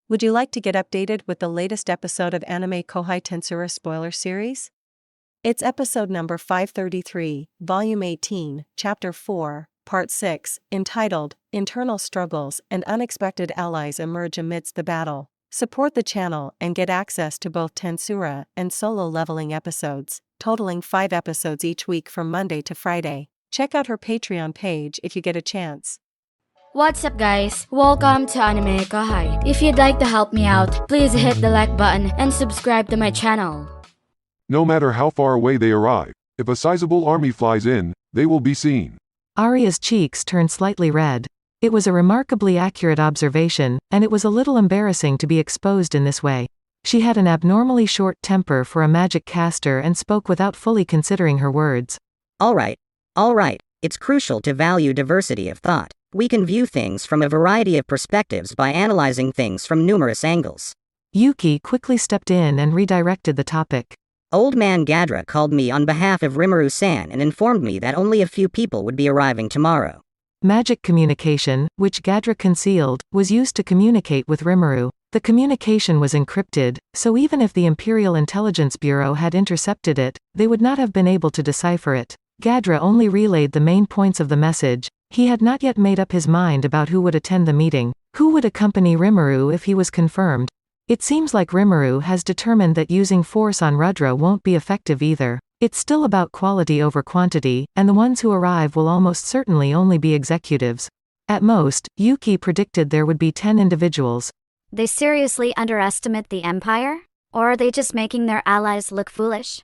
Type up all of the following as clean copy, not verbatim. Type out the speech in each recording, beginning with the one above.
Would you like to get updated with the latest episode of AnimeKouhai Tensura spoiler series? It's episode number 533, volume 18, chapter 4, part 6, entitled, Internal Struggles and Unexpected Allies Emerge Amidst the Battle. Support the channel and get access to both Tensura and solo leveling episodes, totaling 5 episodes each week from Monday to Friday. Check out her Patreon page if you get a chance. What's up guys, welcome to AnimeKouhai. If you'd like to help me out, please hit the like button and subscribe to my channel. No matter how far away they arrive, if a sizable army flies in, they will be seen. Aria's cheeks turned slightly red. It was a remarkably accurate observation, and it was a little embarrassing to be exposed in this way. She had an abnormally short temper for a magic caster and spoke without fully considering her words. Alright. It's crucial to value diversity of thought. We can view things from a variety of perspectives by analyzing things from numerous angles. Yuuki quickly stepped in and redirected the topic. Old man Gadra called me on behalf of Rimuru-san and informed me that only a few people would be arriving tomorrow. Magic communication, which Gadra concealed, was used to communicate with Rimuru. The communication was encrypted, so even if the Imperial Intelligence Bureau had intercepted it, they would not have been able to decipher it. Gadra only relayed the main points of the message. He had not yet made up his mind about who would attend the meeting. Who would accompany Rimuru if he was confirmed? It seems like Rimuru has determined that using force on Rudra won't be effective either. It's still about quality over quantity, and the ones who arrive will almost certainly only be executives. At most, Yuuki predicted there would be 10 individuals. They seriously underestimate the Empire? Or are they just making their allies look foolish?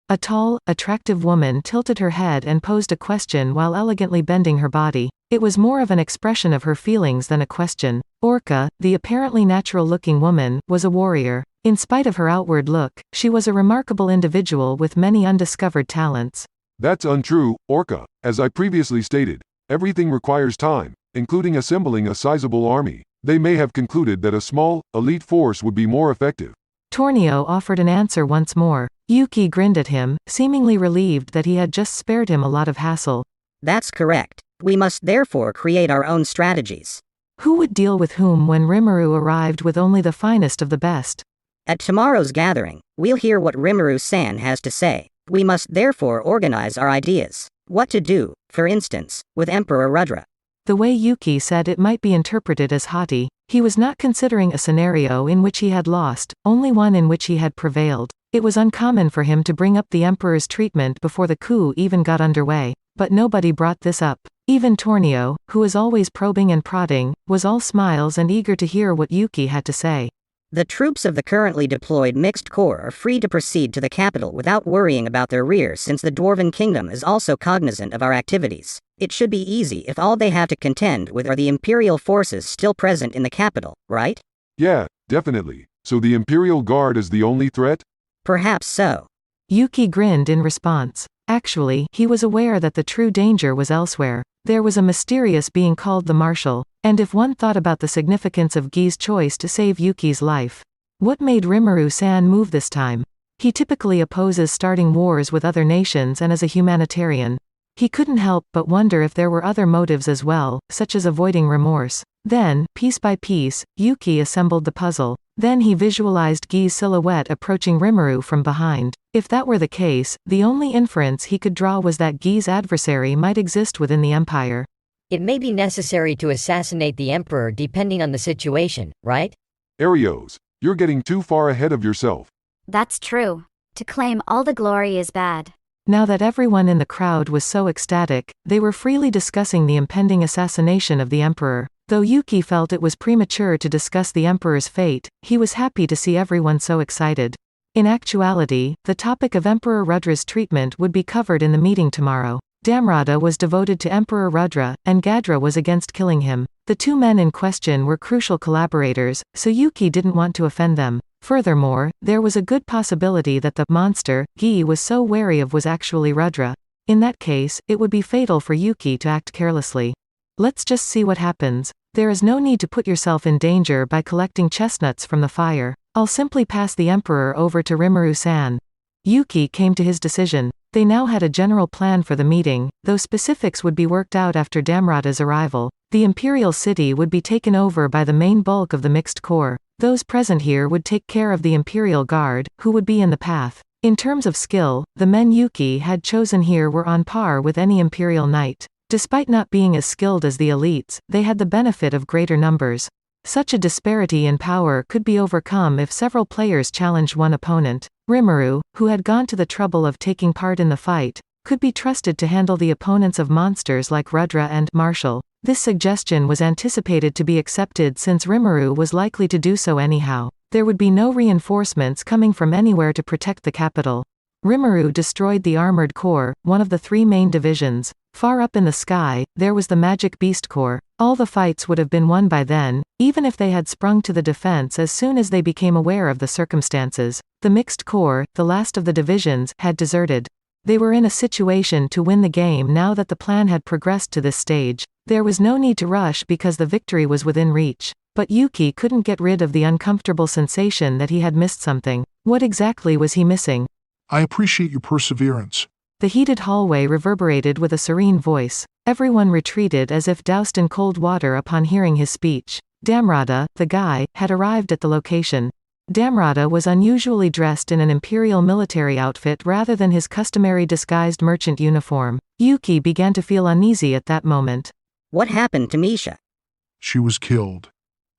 A tall, attractive woman tilted her head and posed a question while elegantly bending her body. It was more of an expression of her feelings than a question. Orca, the apparently natural-looking woman, was a warrior. In spite of her outward look, she was a remarkable individual with many undiscovered talents. That's untrue, Orca. As I previously stated, everything requires time, including assembling a sizable army. They may have concluded that a small, elite force would be more effective. Tornio offered an answer once more. Yuuki grinned at him, seemingly relieved that he had just spared him a lot of hassle. That's correct. We must therefore create our own strategies. Who would deal with whom when Rimuru arrived with only the finest of the best? At tomorrow's gathering, we'll hear what Rimuru-san has to say. We must therefore organize our ideas. What to do, for instance, with Emperor Rudra. The way Yuuki said it might be interpreted as haughty. He was not considering a scenario in which he had lost, only one in which he had prevailed. It was uncommon for him to bring up the Emperor's treatment before the coup even got underway. But nobody brought this up. Even Tornio, who is always probing and prodding, was all smiles and eager to hear what Yuuki had to say. The troops of the currently deployed Mixed Corps are free to proceed to the capital without worrying about their rear since the Dwarven Kingdom is also cognizant of our activities. It should be easy if all they have to contend with are the Imperial forces still present in the capital, right? Yeah, definitely. So the Imperial Guard is the only threat? Perhaps so. Yuuki grinned in response. Actually, he was aware that the true danger was elsewhere. There was a mysterious being called the Marshal, and if one thought about the significance of Gi's choice to save Yuki's life. What made Rimuru-san move this time? He typically opposes starting wars with other nations and is a humanitarian. He couldn't help but wonder if there were other motives as well, such as avoiding remorse. Then, piece by piece, Yuuki assembled the puzzle. Then he visualized Gi's silhouette approaching Rimuru from behind. If that were the case, the only inference he could draw was that Gi's adversary might exist within the Empire. It may be necessary to assassinate the Emperor depending on the situation, right? Arios, you're getting too far ahead of yourself. That's true. To claim all the glory is bad. Now that everyone in the crowd was so ecstatic, they were freely discussing the impending assassination of the Emperor. Though Yuuki felt it was premature to discuss the Emperor's fate, he was happy to see everyone so excited. In actuality, the topic of Emperor Rudra's treatment would be covered in the meeting tomorrow. Damrada was devoted to Emperor Rudra, and Gadra was against killing him. The two men in question were crucial collaborators, so Yuuki didn't want to offend them. Furthermore, there was a good possibility that the monster Gi was so wary of was actually Rudra. In that case, it would be fatal for Yuuki to act carelessly. Let's just see what happens. There is no need to put yourself in danger by collecting chestnuts from the fire. I'll simply pass the Emperor over to Rimuru-san. Yuuki came to his decision. They now had a general plan for the meeting, though specifics would be worked out after Damrada's arrival. The Imperial City would be taken over by the main bulk of the Mixed Corps. Those present here would take care of the Imperial Guard, who would be in the path. In terms of skill, the men Yuuki had chosen here were on par with any Imperial Knight. Despite not being as skilled as the elites, they had the benefit of greater numbers. Such a disparity in power could be overcome if several players challenged one opponent. Rimuru, who had gone to the trouble of taking part in the fight, could be trusted to handle the opponents of monsters like Rudra and Marshall. This suggestion was anticipated to be accepted since Rimuru was likely to do so anyhow. There would be no reinforcements coming from anywhere to protect the capital. Rimuru destroyed the Armored Corps, one of the 3 main divisions. Far up in the sky, there was the Magic Beast Corps. All the fights would have been won by then, even if they had sprung to the defense as soon as they became aware of the circumstances. The Mixed Corps, the last of the divisions, had deserted. They were in a situation to win the game now that the plan had progressed to this stage. There was no need to rush because the victory was within reach. But Yuuki couldn't get rid of the uncomfortable sensation that he had missed something. What exactly was he missing? I appreciate your perseverance. The heated hallway reverberated with a serene voice. Everyone retreated as if doused in cold water upon hearing his speech. Damrada, the guy, had arrived at the location. Damrada was unusually dressed in an imperial military outfit rather than his customary disguised merchant uniform. Yuuki began to feel uneasy at that moment. What happened to Misha? She was killed.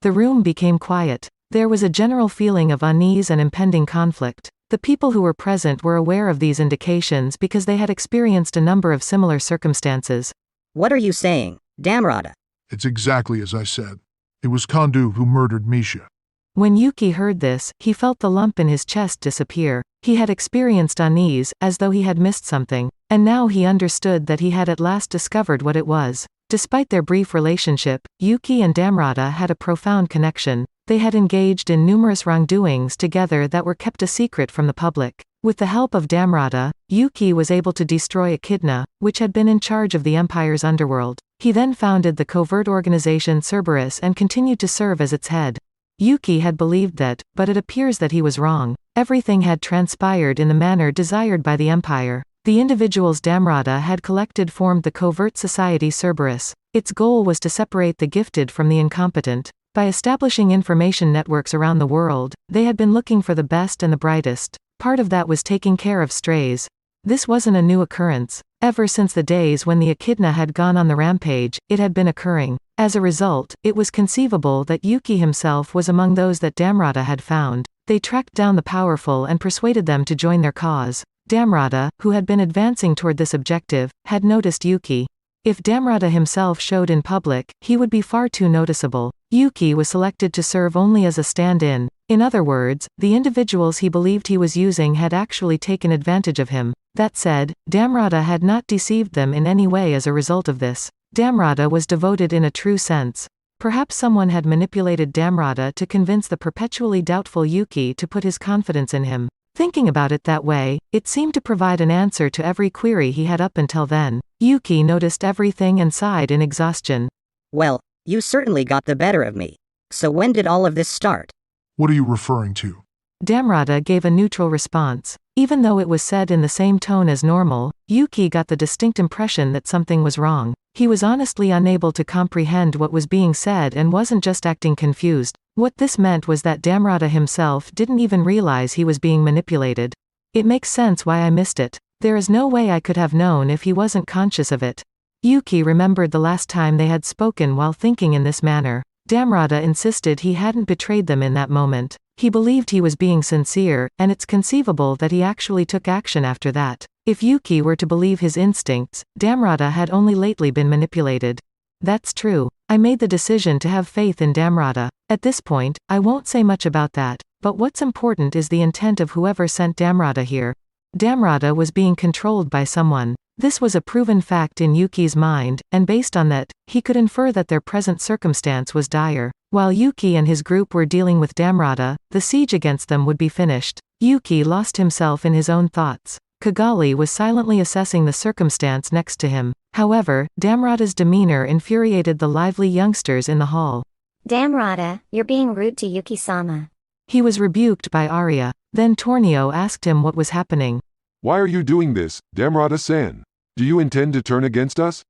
The room became quiet. There was a general feeling of unease and impending conflict. The people who were present were aware of these indications because they had experienced a number of similar circumstances. What are you saying, Damrada? It's exactly as I said. It was Kondu who murdered Misha. When Yuuki heard this, he felt the lump in his chest disappear. He had experienced unease, as though he had missed something, and now he understood that he had at last discovered what it was. Despite their brief relationship, Yuuki and Damrada had a profound connection. They had engaged in numerous wrongdoings together that were kept a secret from the public. With the help of Damrada, Yuuki was able to destroy Echidna, which had been in charge of the Empire's underworld. He then founded the covert organization Cerberus and continued to serve as its head. Yuuki had believed that, but it appears that he was wrong. Everything had transpired in the manner desired by the Empire. The individuals Damrada had collected formed the covert society Cerberus. Its goal was to separate the gifted from the incompetent. By establishing information networks around the world, they had been looking for the best and the brightest. Part of that was taking care of strays. This wasn't a new occurrence. Ever since the days when the Echidna had gone on the rampage, it had been occurring. As a result, it was conceivable that Yuuki himself was among those that Damrada had found. They tracked down the powerful and persuaded them to join their cause. Damrada, who had been advancing toward this objective, had noticed Yuuki. If Damrada himself showed in public, he would be far too noticeable. Yuuki was selected to serve only as a stand-in. In other words, the individuals he believed he was using had actually taken advantage of him. That said, Damrada had not deceived them in any way as a result of this. Damrada was devoted in a true sense. Perhaps someone had manipulated Damrada to convince the perpetually doubtful Yuuki to put his confidence in him. Thinking about it that way, it seemed to provide an answer to every query he had up until then. Yuuki noticed everything and sighed in exhaustion. Well, you certainly got the better of me. So when did all of this start? What are you referring to? Damrada gave a neutral response. Even though it was said in the same tone as normal, Yuuki got the distinct impression that something was wrong. He was honestly unable to comprehend what was being said and wasn't just acting confused. What this meant was that Damrada himself didn't even realize he was being manipulated. It makes sense why I missed it. There is no way I could have known if he wasn't conscious of it. Yuuki remembered the last time they had spoken while thinking in this manner. Damrada insisted he hadn't betrayed them in that moment. He believed he was being sincere, and it's conceivable that he actually took action after that. If Yuuki were to believe his instincts, Damrada had only lately been manipulated. That's true. I made the decision to have faith in Damrada. At this point, I won't say much about that, but what's important is the intent of whoever sent Damrada here. Damrada was being controlled by someone. This was a proven fact in Yuuki's mind, and based on that, he could infer that their present circumstance was dire. While Yuuki and his group were dealing with Damrada, the siege against them would be finished. Yuuki lost himself in his own thoughts. Kigali was silently assessing the circumstance next to him. However, Damrada's demeanor infuriated the lively youngsters in the hall. Damrada, you're being rude to Yuki-sama. He was rebuked by Arya. Then Tornio asked him what was happening. Why are you doing this, Damrada-san? Do you intend to turn against us?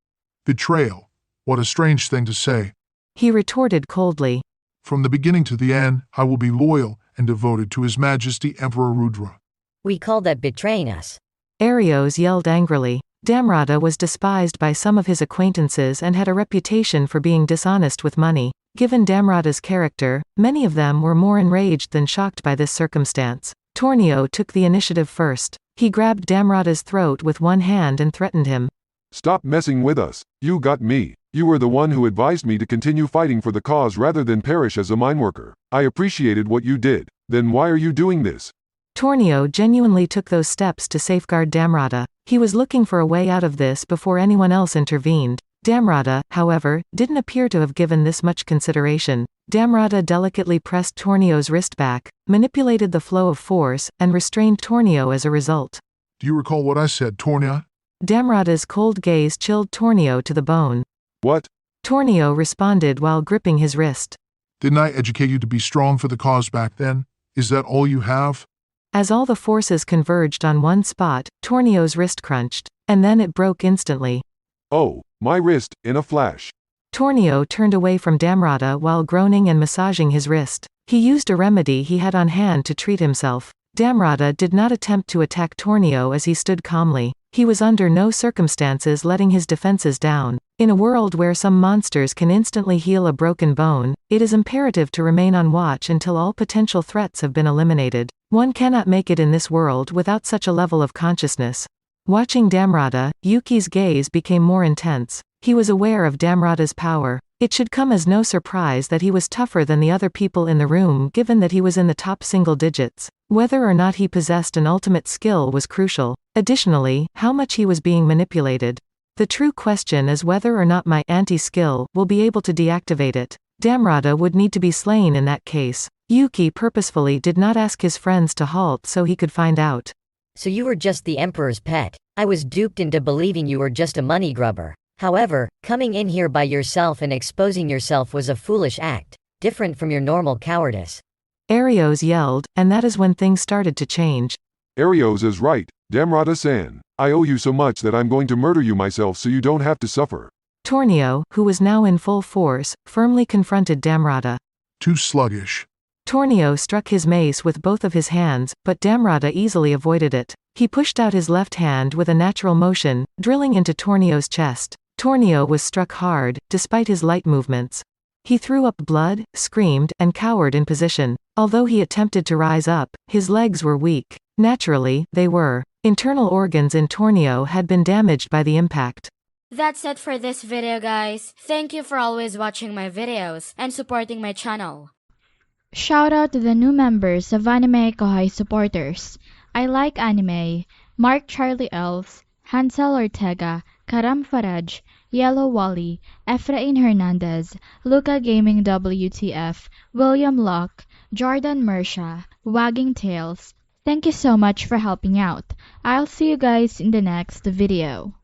Betrayal. What a strange thing to say. He retorted coldly. From the beginning to the end, I will be loyal and devoted to His Majesty Emperor Rudra. We call that betraying us. Arios yelled angrily. Damrada was despised by some of his acquaintances and had a reputation for being dishonest with money. Given Damrada's character, many of them were more enraged than shocked by this circumstance. Tornio took the initiative first. He grabbed Damrada's throat with one hand and threatened him. Stop messing with us. You got me. You were the one who advised me to continue fighting for the cause rather than perish as a mineworker. I appreciated what you did. Then why are you doing this? Tornio genuinely took those steps to safeguard Damrada. He was looking for a way out of this before anyone else intervened. Damrada, however, didn't appear to have given this much consideration. Damrada delicately pressed Tornio's wrist back, manipulated the flow of force, and restrained Tornio as a result. Do you recall what I said, Tornia? Damrada's cold gaze chilled Tornio to the bone. What? Tornio responded while gripping his wrist. Didn't I educate you to be strong for the cause back then? Is that all you have? As all the forces converged on one spot, Tornio's wrist crunched, and then it broke instantly. Oh, my wrist, in a flash. Tornio turned away from Damrada while groaning and massaging his wrist. He used a remedy he had on hand to treat himself. Damrada did not attempt to attack Tornio as he stood calmly. He was under no circumstances letting his defenses down. In a world where some monsters can instantly heal a broken bone, it is imperative to remain on watch until all potential threats have been eliminated. One cannot make it in this world without such a level of consciousness. Watching Damrada, Yuuki's gaze became more intense. He was aware of Damrada's power. It should come as no surprise that he was tougher than the other people in the room given that he was in the top single digits. Whether or not he possessed an ultimate skill was crucial. Additionally, how much he was being manipulated. The true question is whether or not my anti-skill will be able to deactivate it. Damrada would need to be slain in that case. Yuuki purposefully did not ask his friends to halt so he could find out. So you were just the Emperor's pet. I was duped into believing you were just a money grubber. However, coming in here by yourself and exposing yourself was a foolish act, different from your normal cowardice. Arios yelled, and that is when things started to change. Arios is right, Damrada-san. I owe you so much that I'm going to murder you myself so you don't have to suffer. Tornio, who was now in full force, firmly confronted Damrada. Too sluggish. Tornio struck his mace with both of his hands, but Damrada easily avoided it. He pushed out his left hand with a natural motion, drilling into Tornio's chest. Tornio was struck hard, despite his light movements. He threw up blood, screamed, and cowered in position. Although he attempted to rise up, his legs were weak. Naturally, they were. Internal organs in Tornio had been damaged by the impact. That's it for this video, guys. Thank you for always watching my videos and supporting my channel. Shout out to the new members of AnimeKouhai supporters. I Like Anime, Mark Charlie Elves, Hansel Ortega, Karam Faraj, Yellow Wally, Efrain Hernandez, Luca Gaming WTF, William Locke, Jordan Mersha, Wagging Tails. Thank you so much for helping out. I'll see you guys in the next video.